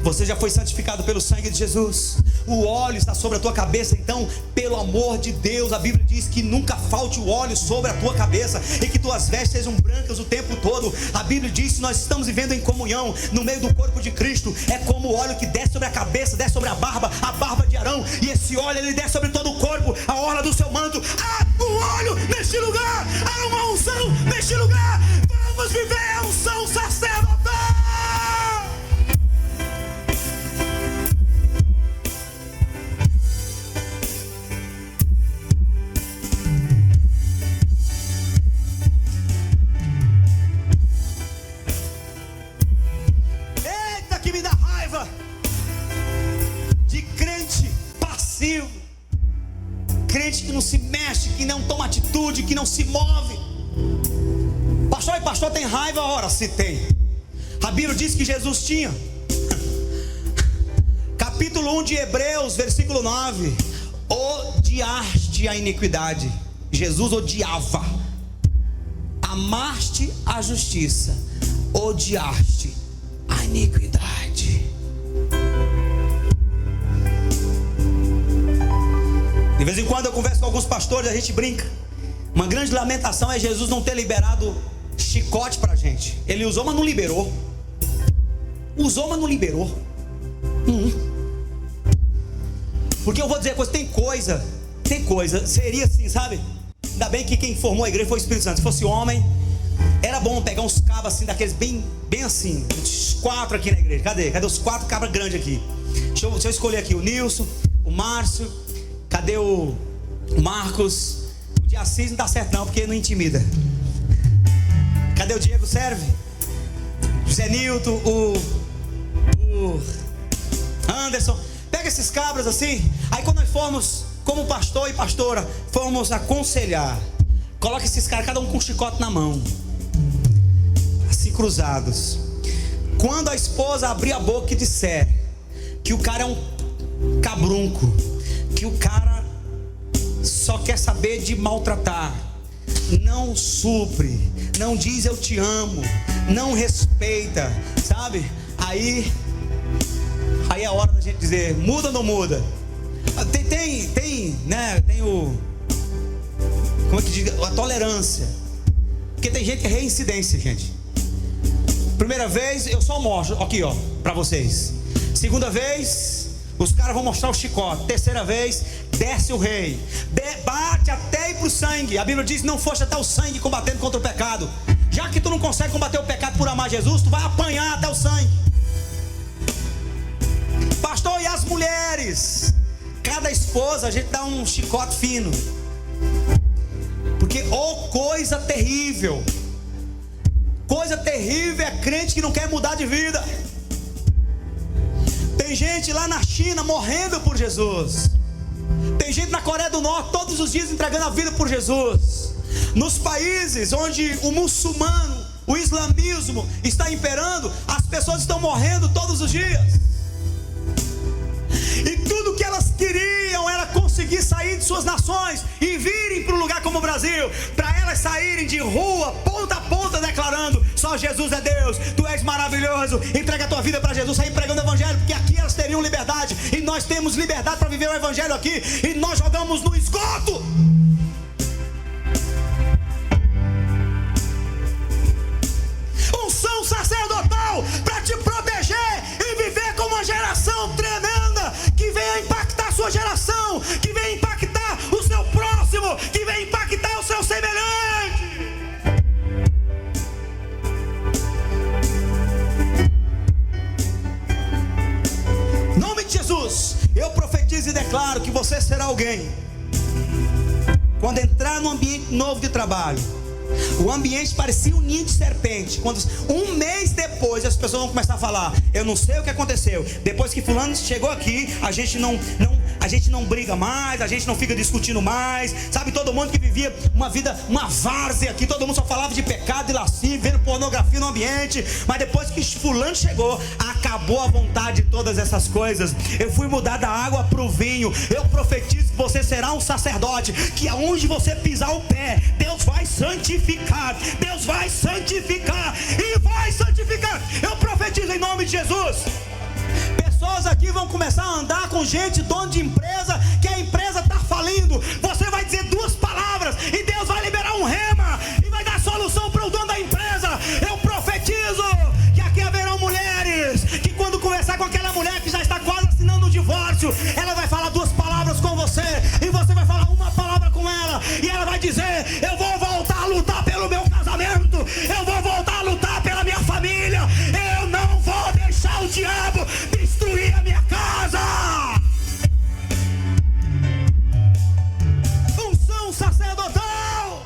Você já foi santificado pelo sangue de Jesus. O óleo está sobre a tua cabeça. Então, pelo amor de Deus, a Bíblia diz que nunca falte o óleo sobre a tua cabeça e que tuas vestes sejam brancas o tempo todo. A Bíblia diz que nós estamos vivendo em comunhão no meio do corpo de Cristo. É como o óleo que desce sobre a cabeça, desce sobre a barba de Arão. E esse óleo, ele desce sobre todo o corpo, a orla do seu manto. Há um óleo neste lugar, há uma unção neste lugar. Vamos viver a unção sacerdotal. Crente que não se mexe, que não toma atitude, que não se move. Pastor, e pastor tem raiva? Ora, se tem. A Bíblia diz que Jesus tinha. Capítulo 1 de Hebreus, versículo 9: odiaste a iniquidade. Jesus odiava. Amaste a justiça, odiaste a iniquidade. De vez em quando eu converso com alguns pastores, a gente brinca. Uma grande lamentação é Jesus não ter liberado chicote pra gente. Ele usou, mas não liberou. Usou, mas não liberou. Porque eu vou dizer tem coisa, seria assim, sabe? Ainda bem que quem formou a igreja foi o Espírito Santo. Se fosse homem, era bom pegar uns cabos assim, daqueles bem assim. Os 4 aqui na igreja. Cadê os 4 cabras grandes aqui? Deixa eu escolher aqui o Nilson, o Márcio. Cadê o Marcos? O de Assis não dá certo não, porque não intimida. Cadê o Diego? Serve? José Nilton, o Anderson. Pega esses cabras assim. Aí quando nós formos, como pastor e pastora, formos aconselhar, coloca esses caras, cada um com um chicote na mão, assim cruzados. Quando a esposa abrir a boca e disser que o cara é um cabrunco, que o cara só quer saber de maltratar, não supre, não diz eu te amo, não respeita, sabe? Aí é a hora da gente dizer, muda ou não muda? Tem, né? Tem o, como é que diz? A tolerância. Porque tem gente que é reincidência, gente. Primeira vez, eu só mostro, aqui ó, pra vocês. Segunda vez, os caras vão mostrar o chicote. Terceira vez, desce o rei, bate até ir pro sangue. A Bíblia diz, não foste até o sangue combatendo contra o pecado. Já que tu não consegue combater o pecado por amar Jesus, tu vai apanhar até o sangue. Pastor, e as mulheres? Cada esposa a gente dá um chicote fino. Porque coisa terrível. Coisa terrível é crente que não quer mudar de vida. Tem gente lá na China morrendo por Jesus. Tem gente na Coreia do Norte todos os dias entregando a vida por Jesus. Nos países onde o muçulmano, o islamismo está imperando, as pessoas estão morrendo todos os dias. E tudo que elas queriam era conseguir sair de suas nações e virem para um lugar como o Brasil, para elas saírem de rua, ponta a ponta, declarando, só Jesus é Deus, tu és maravilhoso, entrega a tua vida para Jesus, sair pregando o evangelho, porque aqui elas teriam liberdade, e nós temos liberdade para viver o evangelho aqui, e nós jogamos no esgoto. Unção sacerdotal para te proteger e viver com uma geração tremenda que venha impactar a sua geração, que venha impactar o seu próximo, que venha declaro que você será alguém, quando entrar num ambiente novo de trabalho, o ambiente parecia um ninho de serpente. Quando um mês depois as pessoas vão começar a falar: eu não sei o que aconteceu, depois que fulano chegou aqui, a gente não briga mais, a gente não fica discutindo mais. Sabe, todo mundo que vivia uma vida, uma várzea aqui, todo mundo só falava de pecado e lascívia, vendo pornografia no ambiente. Mas depois que fulano chegou, acabou a vontade de todas essas coisas. Eu fui mudar da água para o vinho. Eu profetizo que você será um sacerdote, que aonde você pisar o pé, Deus vai santificar, Deus vai santificar e vai santificar. Eu profetizo em nome de Jesus. Pessoas aqui vão começar a andar com gente, dono de empresa, que a empresa está falindo. Você vai dizer duas palavras e Deus vai liberar um rema e vai dar solução para o dono da empresa. Eu profetizo que aqui haverão mulheres que, quando conversar com aquela mulher que já está quase assinando o divórcio, ela vai falar duas palavras com você e você vai falar uma palavra com ela, e ela vai dizer: eu vou voltar a lutar pelo meu casamento, eu vou voltar a lutar pela minha família, eu não vou deixar o diabo destruir a minha casa. Unção sacerdotal.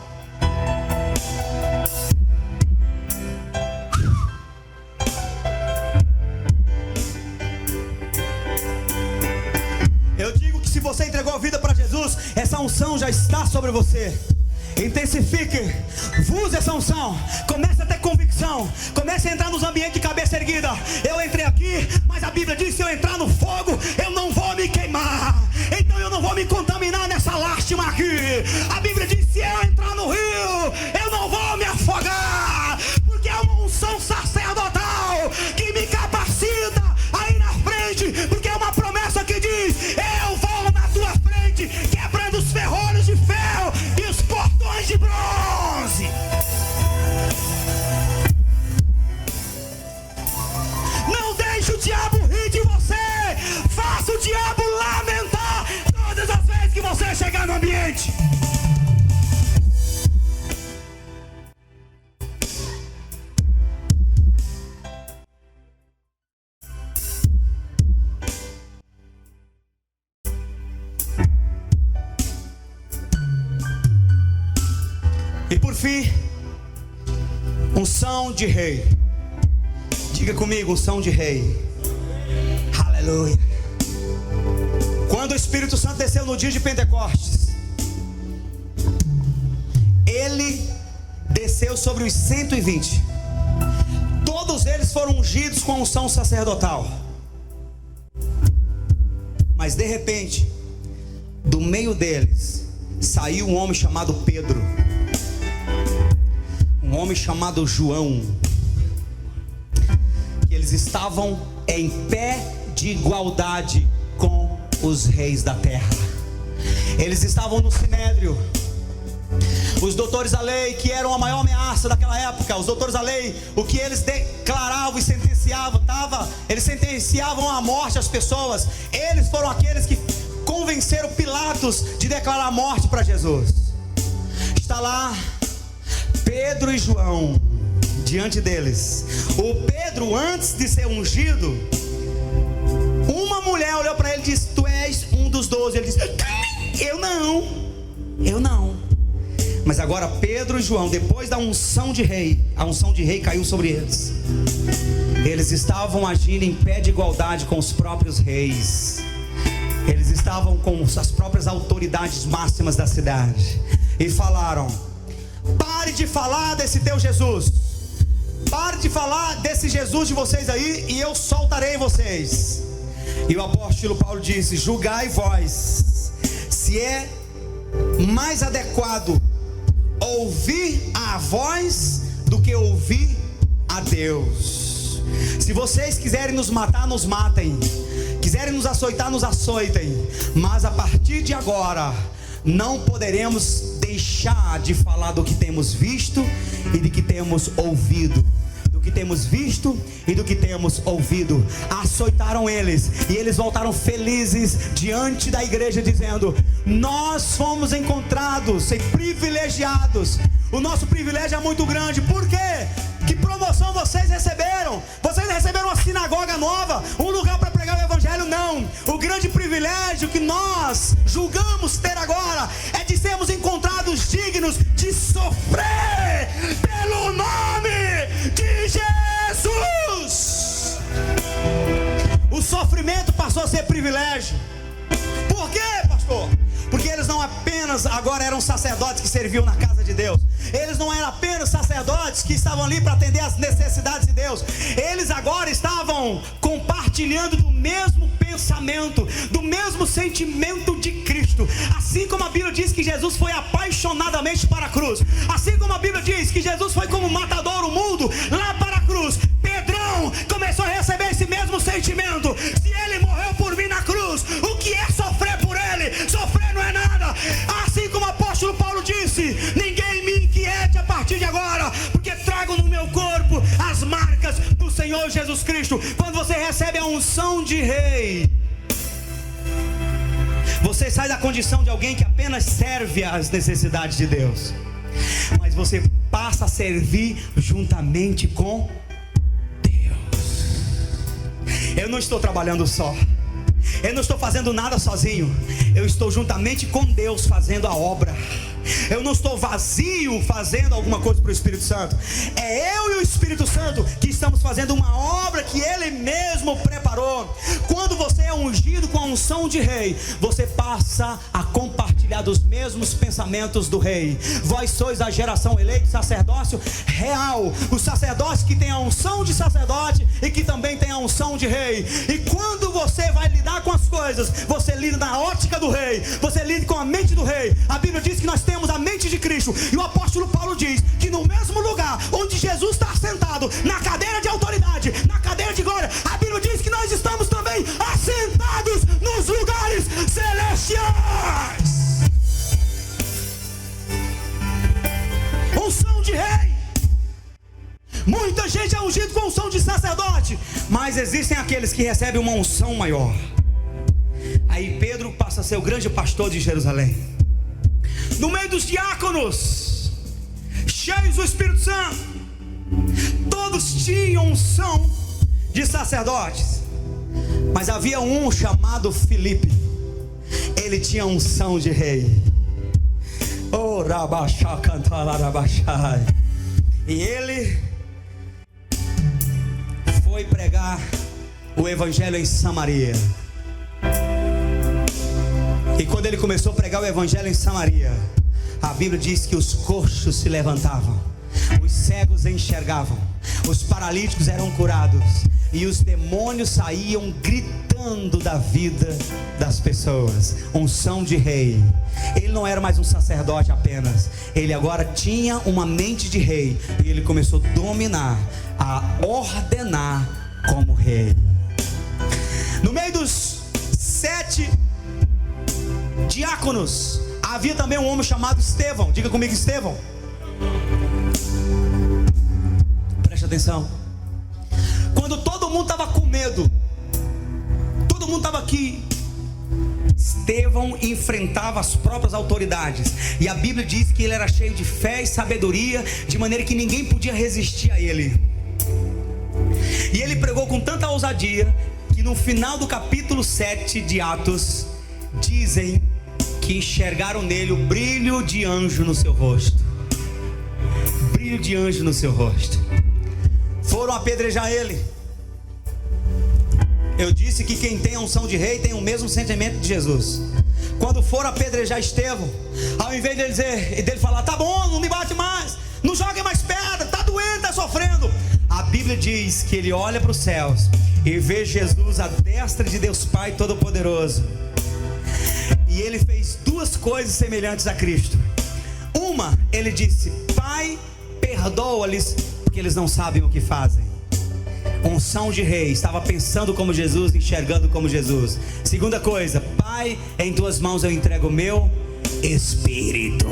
Eu digo que se você entregou a vida para Jesus, essa unção já está sobre você. Intensifique, use essa unção, comece a ter convicção, comece a entrar nos ambientes de cabeça erguida. Eu entrei aqui, mas a Bíblia diz: se eu entrar no fogo, eu não vou me queimar, então eu não vou me contaminar nessa lástima aqui. A Bíblia diz: se eu entrar no rio, eu não vou me afogar, porque é uma unção sacerdotal que me capacita a ir na frente, porque é uma promessa que diz: eu vou na tua frente, quebrando os ferrolhos de ferro e os portões de bronze. Não deixe o diabo rir de você, faça o diabo lamentar todas as vezes que você chegar no ambiente. E por fim, unção de rei. Diga comigo: unção de rei. Aleluia. Quando o Espírito Santo desceu no dia de Pentecostes, ele desceu sobre os 120. Todos eles foram ungidos com a unção sacerdotal. Mas de repente, do meio deles saiu um homem chamado Pedro, um homem chamado João. Eles estavam em pé de igualdade com os reis da terra. Eles estavam no Sinédrio. Os doutores da lei, que eram a maior ameaça daquela época, os doutores da lei, o que eles declaravam e sentenciavam, eles sentenciavam à morte as pessoas. Eles foram aqueles que convenceram Pilatos de declarar a morte para Jesus. Está lá Pedro e João diante deles. O Pedro, antes de ser ungido, uma mulher olhou para ele e disse: tu és um dos 12. Ele disse: eu não. Mas agora Pedro e João, depois da unção de rei, a unção de rei caiu sobre eles. Eles estavam agindo em pé de igualdade com os próprios reis. Eles estavam com as próprias autoridades máximas da cidade. E falaram: pare de falar desse teu Jesus, pare de falar desse Jesus de vocês aí, e eu soltarei vocês. E o apóstolo Paulo disse: julgai vós se é mais adequado ouvir a voz do que ouvir a Deus. Se vocês quiserem nos matar, nos matem. Quiserem nos açoitar, nos açoitem. Mas a partir de agora, não poderemos deixar de falar do que temos visto e do que temos ouvido. Do que temos visto e do que temos ouvido. Açoitaram eles, e eles voltaram felizes diante da igreja, dizendo: nós fomos encontrados e privilegiados. O nosso privilégio é muito grande. Por quê? Que promoção vocês receberam? Vocês receberam uma sinagoga nova, um lugar para pregar o evangelho? Não. O grande grande privilégio que nós julgamos ter agora é de sermos encontrados dignos de sofrer pelo nome de Jesus. O sofrimento passou a ser privilégio. Por quê, pastor? Porque eles não apenas agora eram sacerdotes que serviam na casa de Deus. Eles não eram apenas sacerdotes que estavam ali para atender às necessidades de Deus. Eles agora estavam compartilhando do mesmo pensamento, do mesmo sentimento de Cristo. Assim como a Bíblia diz que Jesus foi apaixonadamente para a cruz, assim como a Bíblia diz que Jesus foi como matador o mundo lá para a cruz, Pedrão começou a receber esse mesmo sentimento. Se ele morreu por mim na cruz, o que é sofrer por ele? Sofrer não é nada. Assim como o apóstolo Paulo disse: ninguém me inquiete a partir de agora, porque trago no meu corpo as marcas do Senhor Jesus Cristo. Quando você recebe a unção de rei, você sai da condição de alguém que apenas serve às necessidades de Deus, mas você passa a servir juntamente com Deus. Eu não estou trabalhando só, eu não estou fazendo nada sozinho, eu estou juntamente com Deus fazendo a obra. Eu não estou vazio fazendo alguma coisa para o Espírito Santo. É eu e o Espírito Santo que estamos fazendo uma obra que Ele mesmo preparou. Quando você é ungido com a unção de rei, você passa a compartilhar dos mesmos pensamentos do rei. Vós sois a geração eleita, sacerdócio real, o sacerdócio que tem a unção de sacerdote e que também tem a unção de rei. E quando você vai lidar com as coisas, você lida na ótica do rei, você lida com a mente do rei. A Bíblia diz que nós temos a mente de Cristo, e o apóstolo Paulo diz que no mesmo lugar onde Jesus está sentado, na cadeira de autoridade, na cadeira de glória, a Bíblia diz que nós estamos também assentados nos lugares celestiais. Unção de rei. Muita gente é ungido com unção de sacerdote, mas existem aqueles que recebem uma unção maior. Aí Pedro passa a ser o grande pastor de Jerusalém. No meio dos diáconos, cheios do Espírito Santo, todos tinham unção de sacerdotes, mas havia um chamado Filipe, ele tinha unção de rei. Oh, rabachá, cantar, rabachá. E ele foi pregar o evangelho em Samaria. E quando ele começou a pregar o evangelho em Samaria, a Bíblia diz que os coxos se levantavam, os cegos enxergavam, os paralíticos eram curados, e os demônios saíam gritando da vida das pessoas. Unção de rei. Ele não era mais um sacerdote apenas, ele agora tinha uma mente de rei, e ele começou a dominar, a ordenar como rei. No meio dos 7 diáconos, havia também um homem chamado Estevão. Diga comigo, Estevão. Preste atenção. Quando todo mundo estava com medo, todo mundo estava aqui, Estevão enfrentava as próprias autoridades, e a Bíblia diz que ele era cheio de fé e sabedoria, de maneira que ninguém podia resistir a ele. E ele pregou com tanta ousadia que no final do capítulo 7 de Atos, dizem que enxergaram nele o brilho de anjo no seu rosto. Brilho de anjo no seu rosto. Foram apedrejar ele. Eu disse que quem tem a unção de rei tem o mesmo sentimento de Jesus. Quando foram apedrejar Estevão, ao invés dele falar: tá bom, não me bate mais, não joga mais pedra, tá doendo, tá sofrendo, a Bíblia diz que ele olha para os céus e vê Jesus à destra de Deus Pai Todo-Poderoso. E ele fez 2 coisas semelhantes a Cristo. Uma, ele disse: Pai, perdoa-lhes, porque eles não sabem o que fazem. Unção de rei, estava pensando como Jesus, enxergando como Jesus. Segunda coisa: Pai, em tuas mãos eu entrego o meu espírito.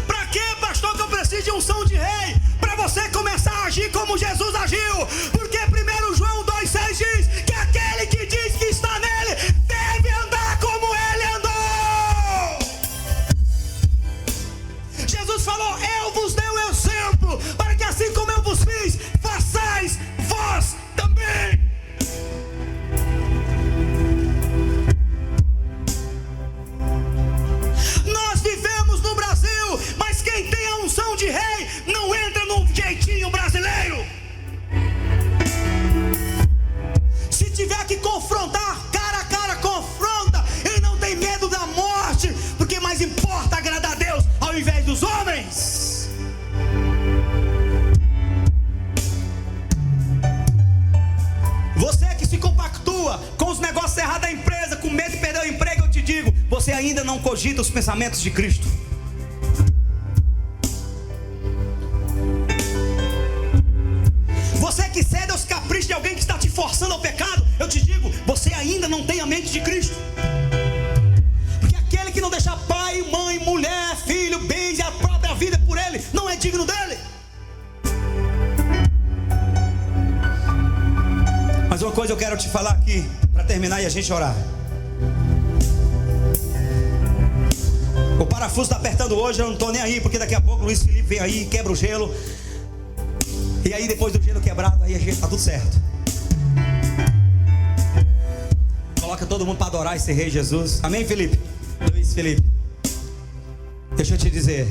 Para que, pastor, que eu preciso de unção de rei? Para você começar a agir como Jesus agiu. Porque 1 João 2,6 diz que aquele que diz que está nele deve andar como ele andou. Jesus falou: eu vos dei um exemplo, para que assim como eu vos fiz, façais vós também. rei não entra num jeitinho brasileiro. Se tiver que confrontar, cara a cara, confronta. Ele não tem medo da morte, porque mais importa agradar a Deus ao invés dos homens. Você que se compactua com os negócios errados da empresa, com medo de perder o emprego, eu te digo, você ainda não cogita os pensamentos de Cristo. Você que cede aos caprichos de alguém que está te forçando ao pecado, eu te digo, você ainda não tem a mente de Cristo. Porque aquele que não deixa pai, mãe, mulher, filho, bens e a própria vida por ele, não é digno dele. Mas uma coisa eu quero te falar aqui, para terminar e a gente orar. O parafuso está apertando hoje, eu não estou nem aí, porque daqui a pouco o Luiz Felipe vem aí, quebra o gelo. E aí depois do gelo quebrado, aí a gente está tudo certo. Coloca todo mundo para adorar esse rei Jesus. Amém, Felipe? Luiz Felipe, deixa eu te dizer,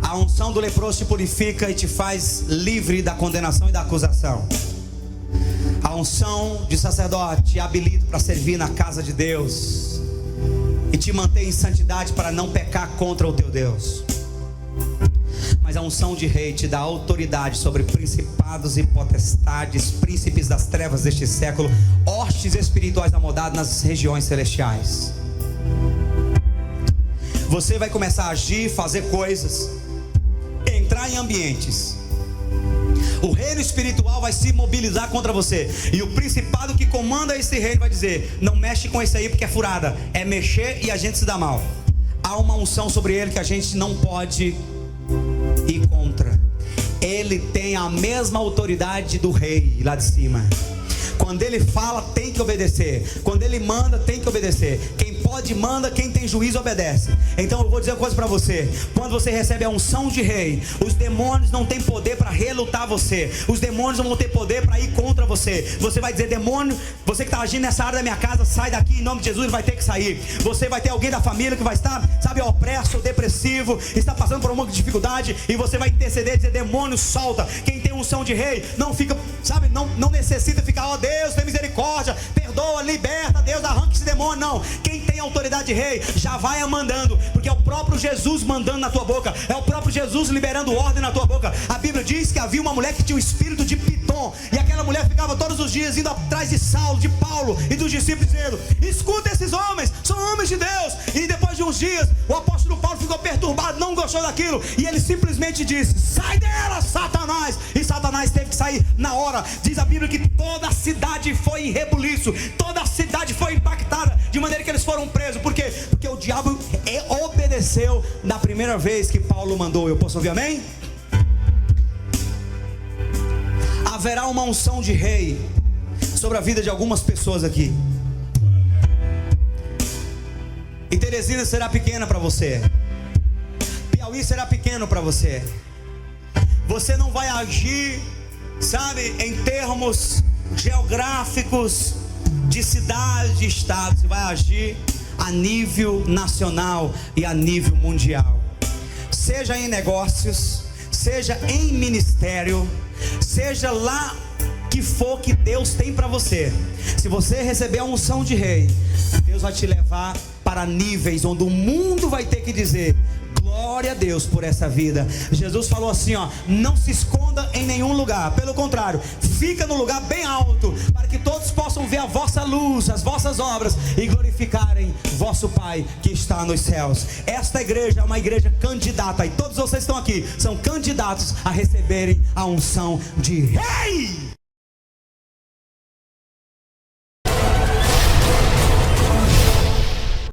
a unção do leproso te purifica e te faz livre da condenação e da acusação. A unção de sacerdote te habilita para servir na casa de Deus e te mantém em santidade para não pecar contra o teu Deus. Mas a unção de rei te dá autoridade sobre principados e potestades, príncipes das trevas deste século, hostes espirituais amodadas nas regiões celestiais. Você vai começar a agir, fazer coisas, entrar em ambientes. O reino espiritual vai se mobilizar contra você, e o principado que comanda esse reino vai dizer: não mexe com esse aí porque é furada, é mexer e a gente se dá mal. Há uma unção sobre ele que a gente não pode ir contra. Ele tem a mesma autoridade do rei lá de cima. Quando ele fala, tem que obedecer. Quando ele manda, tem que obedecer. Quem pode, manda. Quem tem juízo, obedece. Então eu vou dizer uma coisa para você. Quando você recebe a unção de rei, os demônios não têm poder para relutar você. Os demônios não vão ter poder para ir contra você. Você vai dizer: demônio, você que está agindo nessa área da minha casa, sai daqui em nome de Jesus. Ele vai ter que sair. Você vai ter alguém da família que vai estar, sabe, opresso, depressivo, está passando por uma dificuldade, e você vai interceder e dizer: demônio, solta. Quem tem unção de rei não fica, sabe, não necessita ficar: ó Deus, tem misericórdia, perdoa, liberta, Deus, arranca esse demônio. Não, quem tem autoridade de rei já vai mandando, porque é o próprio Jesus mandando na tua boca, é o próprio Jesus liberando ordem na tua boca. A Bíblia diz que havia uma mulher que tinha o espírito de Pitom, e aquela mulher ficava todos os dias indo atrás de Saulo, de Paulo e dos discípulos, dizendo: escuta esses homens, são homens de Deus. E depois de uns dias, o apóstolo Paulo ficou perturbado, não gostou daquilo, e ele simplesmente disse: sai dela, Satanás. E Satanás teve que sair na hora. Diz a Bíblia que toda a cidade foi em rebuliço, toda a cidade foi impactada, de maneira que eles foram presos. Por quê? Porque o diabo obedeceu na primeira vez que Paulo mandou. Eu posso ouvir amém? Haverá uma unção de rei sobre a vida de algumas pessoas aqui. E Teresina será pequena para você, Piauí será pequeno para você. Você não vai agir, sabe, em termos geográficos de cidade, de estado. Você vai agir a nível nacional e a nível mundial. Seja em negócios, seja em ministério, seja lá que for que Deus tem para você. Se você receber a unção de rei, Deus vai te levar para níveis onde o mundo vai ter que dizer: glória a Deus por essa vida. Jesus falou assim, ó: não se esconda em nenhum lugar, pelo contrário, fica no lugar bem alto, para que todos possam ver a vossa luz, as vossas obras, e glorificarem vosso Pai que está nos céus. Esta igreja é uma igreja candidata, e todos vocês estão aqui são candidatos a receberem a unção de rei.